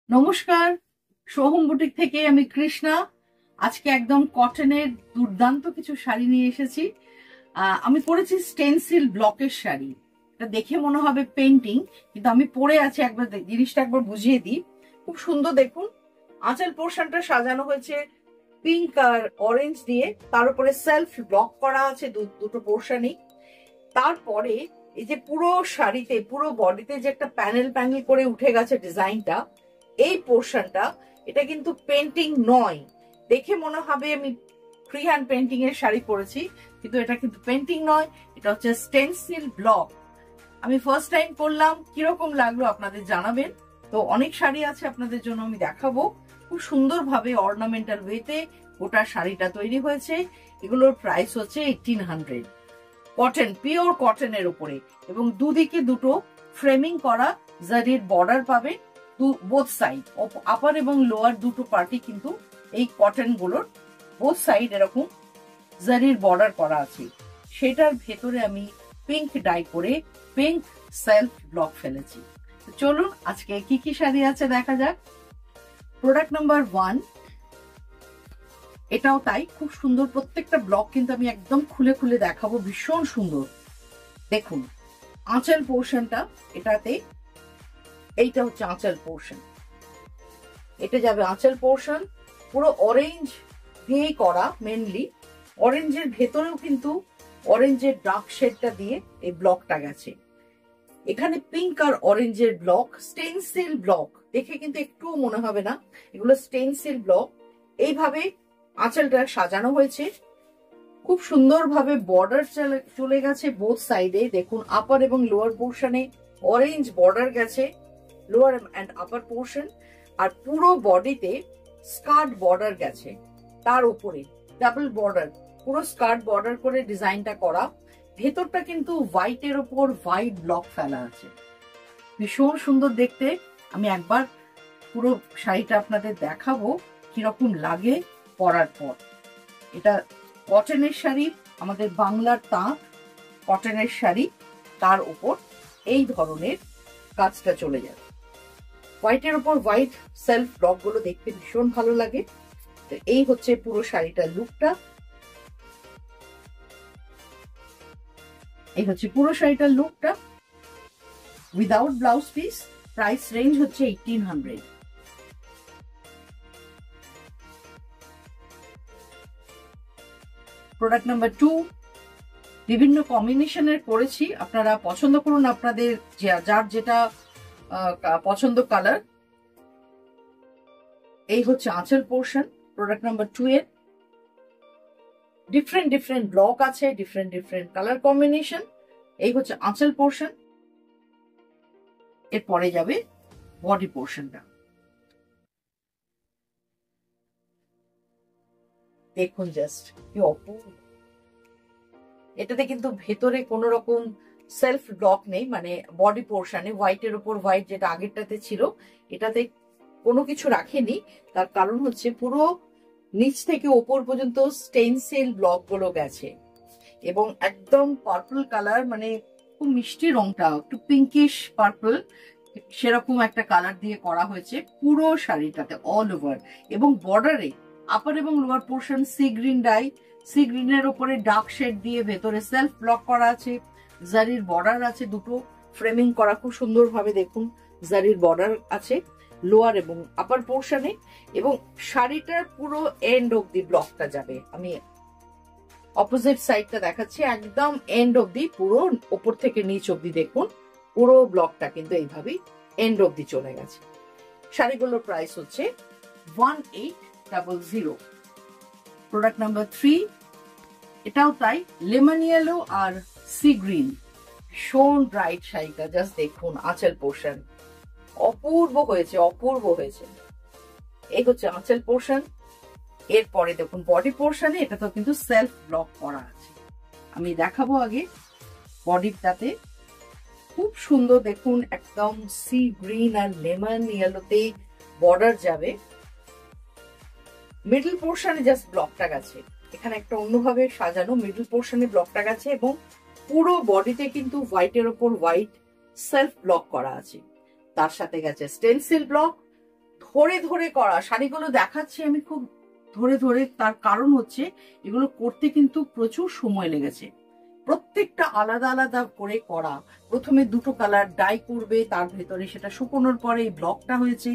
নমস্কার, সোহম বুটিক থেকে আমি কৃষ্ণা। আজকে একদম কটনের দুর্দান্ত কিছু শাড়ি নিয়ে এসেছি। আমি পরেছি স্টেনসিল ব্লকের শাড়ি। এটা দেখে মনে হবে পেন্টিং, কিন্তু আমি পরে আছি। একবার জিনিসটা একবার বুঝিয়ে দিই। খুব সুন্দর দেখুন, আঁচল পোর্শনটা সাজানো হয়েছে পিঙ্ক আর অরেঞ্জ দিয়ে। তার উপরে সেলফ ব্লক করা আছে দুটো পোর্শনই। তারপরে এই যে পুরো শাড়িতে, পুরো বডিতে যে একটা প্যানেল প্যানেল করে উঠে গেছে ডিজাইনটা, এই পোর্শনটা, এটা কিন্তু পেন্টিং নয়। দেখে মনে হবে আমি ফ্রি হ্যান্ড পেন্টিং এর শাড়ি পরেছি, কিন্তু এটা কিন্তু পেন্টিং নয়, এটা হচ্ছে স্টেনসিল ব্লক। আমি ফার্স্ট টাইম পরলাম, কিরকম লাগলো আপনাদের জানাবেন। তো অনেক শাড়ি আছে আপনাদের জন্য আমি দেখাবো। খুব সুন্দরভাবে অর্নামেন্টাল ওয়েতে গোটা শাড়িটা তৈরি হয়েছে। এগুলোর প্রাইস হচ্ছে 1800। কটন, পিওর কটনের উপরে, এবং দুদিকে দুটো ফ্রেমিং করা জারির বর্ডার পাবে। বোথ সাইড, আপার এবং লোয়ার দুটো পার্টি কিন্তু এই কটন গুলোর বোথ সাইড এরকম জারির বর্ডার করা আছে। সেটার ভেতরে আমি পিঙ্ক ডাই করে পিঙ্ক সেলফ ব্লক ফেলেছি। চলুন আজকে কি কি শাড়ি আছে দেখা যাক। প্রোডাক্ট নাম্বার 1, এটাও তাই, খুব সুন্দর। প্রত্যেকটা ব্লক কিন্তু আমি একদম খুলে খুলে দেখাবো, ভীষণ সুন্দর। দেখুন আঁচল পোর্শনটা, এটাতে এইটা হচ্ছে আঁচল পোর্শন। এটা যাবে আঁচল পোর্শন, পুরো অরেঞ্জ দিয়েই করা। মেনলি অরেঞ্জের ভেতরেও কিন্তু অরেঞ্জের ডার্ক শেডটা দিয়ে এই ব্লকটা গেছে। এখানে পিঙ্ক আর অরেঞ্জের ব্লক, স্টেনসিল ব্লক। দেখে কিন্তু একটুও মনে হবে না এগুলো স্টেনসিল ব্লক। এইভাবে আঁচলটা সাজানো হয়েছে। খুব সুন্দরভাবে বর্ডার চলে গেছে বোথ সাইডে। দেখুন আপার এবং লোয়ার পোর্শনে অরেঞ্জ বর্ডার গেছে, লোয়ার এন্ড আপার পোর্শন। আর পুরো বডিতে স্কার্ট বর্ডার গেছে, তার উপরে ডাবল বর্ডার, পুরো স্কার্ট বর্ডার করে ডিজাইনটা করা। ভেতরটা কিন্তু হোয়াইটের ওপর হোয়াইট ব্লক ফেলা আছে, ভীষণ সুন্দর দেখতে। আমি একবার পুরো শাড়িটা আপনাদের দেখাবো কিরকম লাগে পরার পর। এটা কটনের শাড়ি, আমাদের বাংলার তাঁত কটনের শাড়ি, তার উপর এই ধরনের কাজটা চলে যাবে। হোয়াইটের উপর হোয়াইট সেলফ ব্লক গুলো দেখতে ভীষণ ভালো লাগে। তো এই হচ্ছে পুরো শাড়িটার লুকটা। এই হচ্ছে পুরো শাড়িটার লুকটা without blouse piece. Price range হচ্ছে 1800। প্রোডাক্ট নাম্বার 2, বিভিন্ন কম্বিনেশনের করেছি, আপনারা পছন্দ করুন, আপনাদের যার যেটা পছন্দ কালার। এই হচ্ছে আঁচল পোর্শন প্রোডাক্ট নাম্বার 2 এর। ডিফারেন্ট ডিফারেন্ট ব্লক আছে, ডিফারেন্ট ডিফারেন্ট কালার কম্বিনেশন। এই হচ্ছে আঁচল পোর্শন। এরপরে যাবে বডি পোর্শনটা। দেখুন জাস্ট কি অপূর্ব। এটাতে কিন্তু ভেতরে কোন রকম সেলফ ব্লক নেই, মানে বডি পোর্শনে হোয়াইটের উপর হোয়াইট যেটা আগেরটাতে ছিল, এটাতে কোনো কিছু রাখেনি। তার কারণ হচ্ছে পুরো নিচ থেকে ওপর পর্যন্ত স্টেনসিল ব্লক গুলো গেছে, এবং একদম পার্পল কালার, মানে খুব মিষ্টি রংটা, একটু পিঙ্কিশ পার্পল, সেরকম একটা কালার দিয়ে করা হয়েছে পুরো শাড়িটাতে অল ওভার। এবং বর্ডারে আপার এবং lower portion sea green die, C গ্রিনের উপরে ডার্ক শেড দিয়ে ভেতরে সেলফ ব্লক করা আছে। জারির বর্ডার আছে, দুটো ফ্রেমিং করা খুব সুন্দরভাবে। দেখুন জারির বর্ডার আছে লোয়ার এবং আপার পোর্শনে, এবং শাড়িটার পুরো এন্ড অব্দি ব্লকটা যাবে। আমি অপোজিট সাইডটা দেখাচ্ছি, একদম এন্ড অব্দি, পুরো ওপর থেকে নিচ অব্দি দেখুন পুরো ব্লকটা কিন্তু এইভাবেই এন্ড অব্দি চলে গেছে। শাড়িগুলোর প্রাইস হচ্ছে 1800। প্রোডাক্ট নাম্বার 3, এটাও তাই, লেমন ইয়েলো আর সি গ্রিন, ভীষণ ব্রাইট শাড়িটা। জাস্ট দেখুন আঁচল পোর্শন, অপূর্ব হয়েছে, অপূর্ব হয়েছে। এই হচ্ছে আঁচল পোর্শন। এরপরে দেখুন বডি পোর্শনে, এটা তো কিন্তু সেলফ ব্লক করা আছে। আমি দেখাবো আগে বডিটাতে। খুব সুন্দর দেখুন, একদম সি গ্রিন আর লেমন ইয়েলোতে বর্ডার যাবে। মিডল পোর্শনে জাস্ট ব্লকটা গেছে, এখানে একটা অন্যভাবে সাজানো মিডল পোর্শনে ব্লকটা গেছে, এবং পুরো বডিতে কিন্তু হোয়াইটের ওপর হোয়াইট সেলফ ব্লক করা আছে। তার সাথে গেছে স্টেনসিল ব্লক, ধরে ধরে করা শাড়িগুলো দেখাচ্ছি আমি খুব ধরে ধরে, তার কারণ হচ্ছে এগুলো করতে কিন্তু প্রচুর সময় লেগেছে। প্রত্যেকটা আলাদা আলাদা করে করা, প্রথমে দুটো কালার ডাই করবে, তার ভেতরে সেটা শুকোনোর পরে এই ব্লকটা হয়েছে,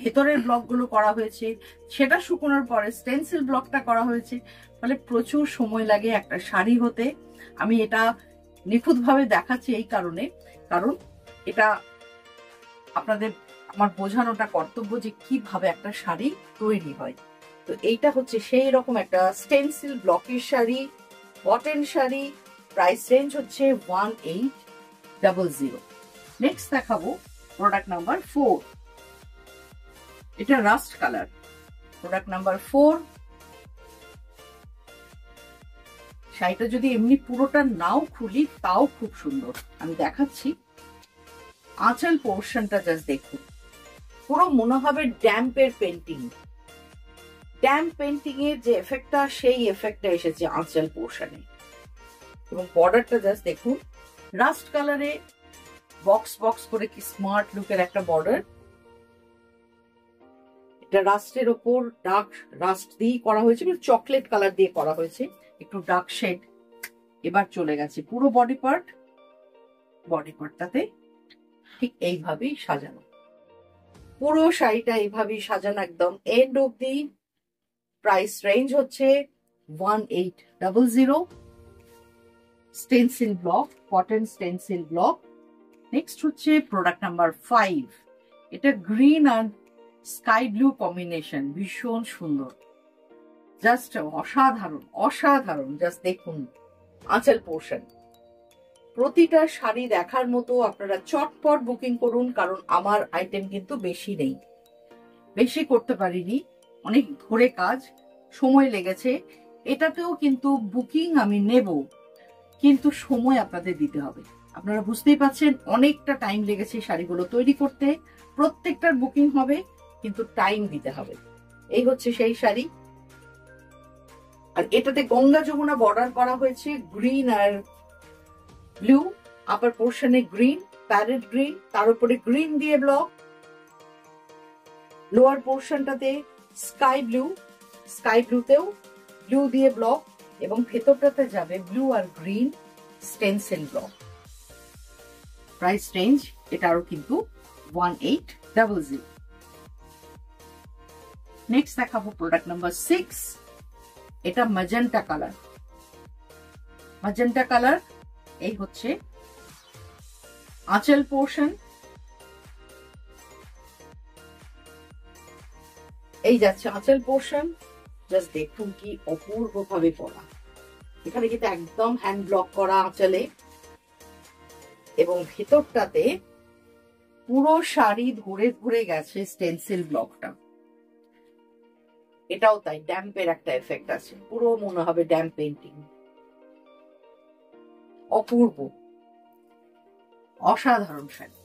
ভেতরের ব্লকগুলো করা হয়েছে, সেটা শুকোনোর পরে স্টেনসিল ব্লকটা করা হয়েছে, ফলে প্রচুর সময় লাগে একটা শাড়ি হতে। আমি এটা নিখুঁতভাবে দেখাচ্ছি এই কারণে, কারণ এটা আপনাদের আমার বোঝানোটা কর্তব্য যে কিভাবে একটা শাড়ি তৈরি হয়। তো এইটা হচ্ছে সেই রকম একটা স্টেনসিল ব্লকের sari, cotton sari. Price range হচ্ছে 1800। নেক্সট দেখাবো প্রোডাক্ট নাম্বার 4। এটা রাস্ট কালার, প্রোডাক্ট নাম্বার 4। শাড়িটা যদি এমনি পুরোটা নাও খুলি তাও খুব সুন্দর, আমি দেখাচ্ছি। আঁচল পোর্শনটা জাস্ট দেখুন, পুরো মনে হবে ড্যাম্পের পেন্টিং। ড্যাম্প পেন্টিং এর যে এফেক্টটা, সেই এফেক্টটা এসেছে আঁচল পোর্শনে। এবং বর্ডারটা জাস্ট দেখুন, রাস্ট কালারে বক্স বক্স করে কি স্মার্ট লুকের একটা বর্ডার। এটা রাস্টের ওপর ডার্ক রাস্ট দিয়ে করা হয়েছে, চকলেট কালার দিয়ে করা হয়েছে, একটু ডার্ক শেড। এবার চলে গেছে পুরো বডি পার্টটাতে ঠিক এইভাবেই সাজানো, পুরো শাড়িটা এইভাবেই সাজানো একদম এন্ড অব্দি। প্রাইস রেঞ্জ হচ্ছে 1800। Stencil block, cotton stencil block. Next হচ্ছে প্রোডাক্ট নাম্বার 5। এটা গ্রিন আর স্কাই ব্লু কম্বিনেশন, ভীষণ সুন্দর, জাস্ট অসাধারণ অসাধারণ। জাস্ট দেখুন আঁচল পোর্শন, প্রতিটা শাড়ি দেখার মতো। আপনারা চটপট বুকিং করুন, কারণ আমার আইটেম কিন্তু বেশি নেই, বেশি করতে পারিনি, অনেক ধরে কাজ, সময় লেগেছে। এটাতেও কিন্তু বুকিং আমি নেব, কিন্তু সময় আপনাদের দিতে হবে। আপনারা বুঝতেই পারছেন অনেকটা টাইম লেগেছে শাড়িগুলো তৈরি করতে। প্রত্যেকটার বুকিং হবে, কিন্তু টাইম দিতে হবে। এই হচ্ছে সেই শাড়ি। আর এটাতে গঙ্গা যমুনা বর্ডার করা হয়েছে গ্রিন আর ব্লু। আপার পোর্শনে গ্রিন, প্যারেট গ্রিন, তার উপরে গ্রিন দিয়ে ব্লক। লোয়ার পোর্শনটাতে স্কাই ব্লুতেও ব্লু দিয়ে ব্লক, এবং ভেতরটাতে যাবে ব্লু আর green stencil block. Price range এটারও কিন্তু 1800। নেক্সট দেখাবো প্রোডাক্ট নাম্বার 6। এটা ম্যাজেন্টা কালার। এই হচ্ছে আঁচল পোর্শন। এই যাচ্ছে আঁচল পোর্শন, জাস্ট দেখুন কি অপূর্ব ভাবে পরা। এখানে কিন্তু একদম হ্যান্ড ব্লক করা আঁচলে, এবং ভেতরটাতে পুরো শাড়ি ধরে ধরে গেছে স্টেনসিল ব্লকটা। এটাও তাই, ড্যাম্পের একটা এফেক্ট আছে, পুরো মনে হবে ড্যাম্প পেন্টিং। অপূর্ব অসাধারণ শাড়ি।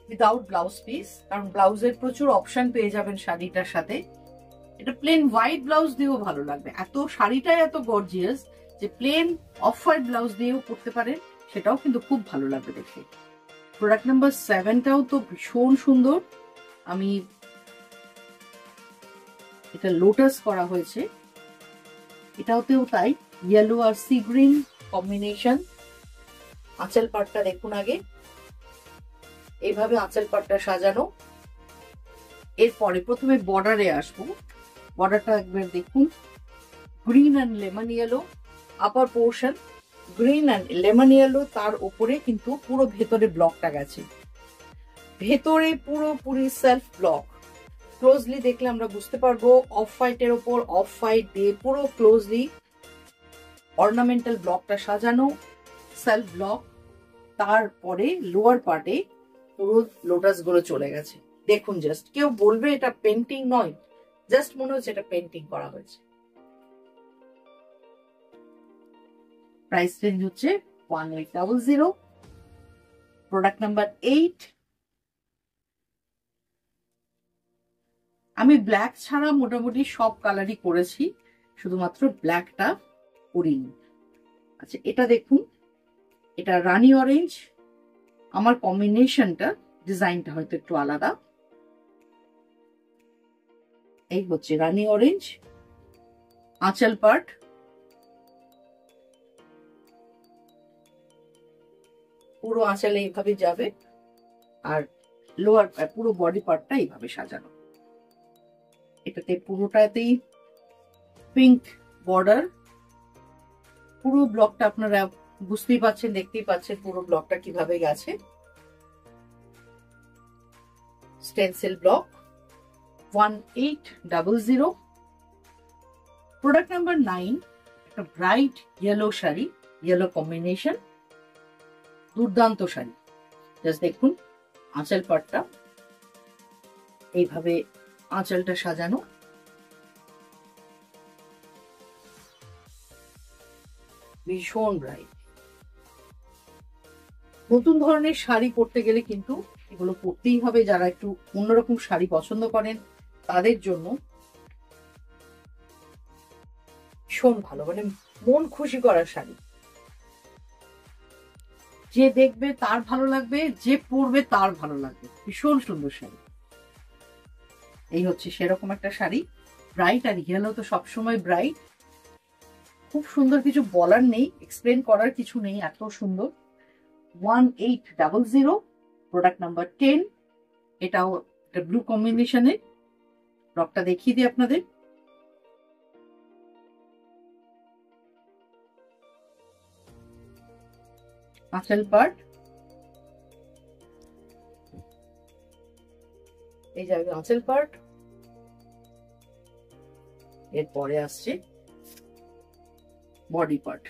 উইদাউট ব্লাউজ পিস, কারণ ব্লাউজের প্রচুর অপশন পেয়ে যাবেন শাড়িটার সাথে। এটা প্লেন হোয়াইট ব্লাউজ দিয়েও ভালো লাগবে, এত শাড়িটাই এত গর্জিয়াস যে প্লেন অফ হোয়াইট ব্লাউজ দিয়েও পরতে পারেন, সেটাও কিন্তু খুব ভালো লাগবে দেখে। প্রোডাক্ট নাম্বার 7টাও তো ভীষণ সুন্দর। আমি এটা লোটাস করা হয়েছে, এটাতেও তাই, ইয়েলো আর সি গ্রিন কম্বিনেশন। আঁচল পাটটা দেখুন আগে, এইভাবে আঁচল পাটটা সাজানো। এরপরে প্রথমে বর্ডারে আসবো, বর্ডারটা একবার দেখুন, green and lemon yellow. Upper portion green and lemon yellow, তার উপরে কিন্তু পুরো ভেতরে ব্লকটা গেছে, ভেতরে পুরোপুরি সেলফ ব্লক। ক্লোজলি দেখলে আমরা বুঝতে পারবো অফ হোয়াইটের ওপর অফ হোয়াইট দিয়ে পুরো ক্লোজলি অর্নামেন্টাল ব্লকটা সাজানো, সেলফ ব্লক। তারপরে লোয়ার পার্টে পুরো লোটাস গুলো চলে গেছে। দেখুন জাস্ট, কেউ বলবে এটা পেন্টিং নয়, জাস্ট মনে হচ্ছে এটা পেন্টিং করা হয়েছে। প্রাইস রেঞ্জ হচ্ছে 1800। Product number 8। আমি ব্ল্যাক ছাড়া মোটামুটি সব কালারই করেছি, শুধুমাত্র ব্ল্যাকটা করিনি। আচ্ছা, এটা দেখুন, এটা রানী অরেঞ্জ, আমার কম্বিনেশনটা, ডিজাইনটা হয়তো একটু আলাদা। এই হচ্ছে রানী অরেঞ্জ, আঁচল পার্ট, পুরো আঁচলে এইভাবে যাবে, আর লোয়ার পুরো বডি পার্টটা এইভাবে সাজানো। এটাতে পুরোটাতেই পিঙ্ক বর্ডার। পুরো ব্লকটা আপনারা বুঝতেই পাচ্ছেন, দেখতেই পাচ্ছেন পুরো ব্লকটা কিভাবে গেছে। Stencil block 1800, product number 9। একটা bright yellow sari, yellow combination, দুর্দান্ত শাড়ি। জাস্ট দেখুন আঁচল পাটটা এইভাবে, আঁচলটা সাজানো, ভীষণ ব্রাইট। নতুন ধরনের শাড়ি পরতে গেলে কিন্তু এগুলো পরতেই হবে। যারা একটু অন্যরকম শাড়ি পছন্দ করেন তাদের জন্য ভীষণ ভালো, মানে মন খুশি করার শাড়ি। যে দেখবে তার ভালো লাগবে, যে পরবে তার ভালো লাগবে। ভীষণ সুন্দর শাড়ি। এই হচ্ছে সেরকম একটা শাড়ি। ব্রাইট আর ইয়েলো তো সবসময় ব্রাইট। খুব সুন্দর, কিছু বলার নেই, এক্সপ্লেন করার কিছু নেই, এত সুন্দর। 1800, প্রোডাক্ট নাম্বার 10। এটাও একটা ব্লু কম্বিনেশনে। ব্লকটা দেখিয়ে দিই আপনাদের। আঁচল পার্ট, এই যাবে আঁচল পার্ট। এরপরে আসছে বডি পার্ট।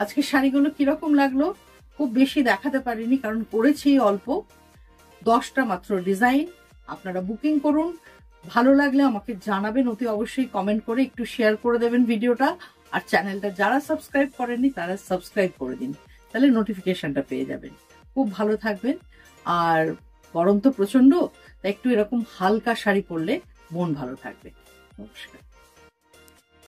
আজকে শাড়িগুলো কিরকম লাগলো? খুব বেশি দেখাতে পারিনি, কারণ করেছি অল্প, 10টা মাত্র ডিজাইন। আপনারা বুকিং করুন, ভালো লাগলে আমাকে জানাবেন অতি অবশ্যই, কমেন্ট করে একটু শেয়ার করে দেবেন ভিডিওটা। আর চ্যানেলটা যারা সাবস্ক্রাইব করেননি তারা সাবস্ক্রাইব করে দিন, তাহলে নোটিফিকেশনটা পেয়ে যাবেন। খুব ভালো থাকবেন। আর গরম তো প্রচন্ড, তাই একটু এরকম হালকা শাড়ি পরলে মন ভালো থাকবে। নমস্কার।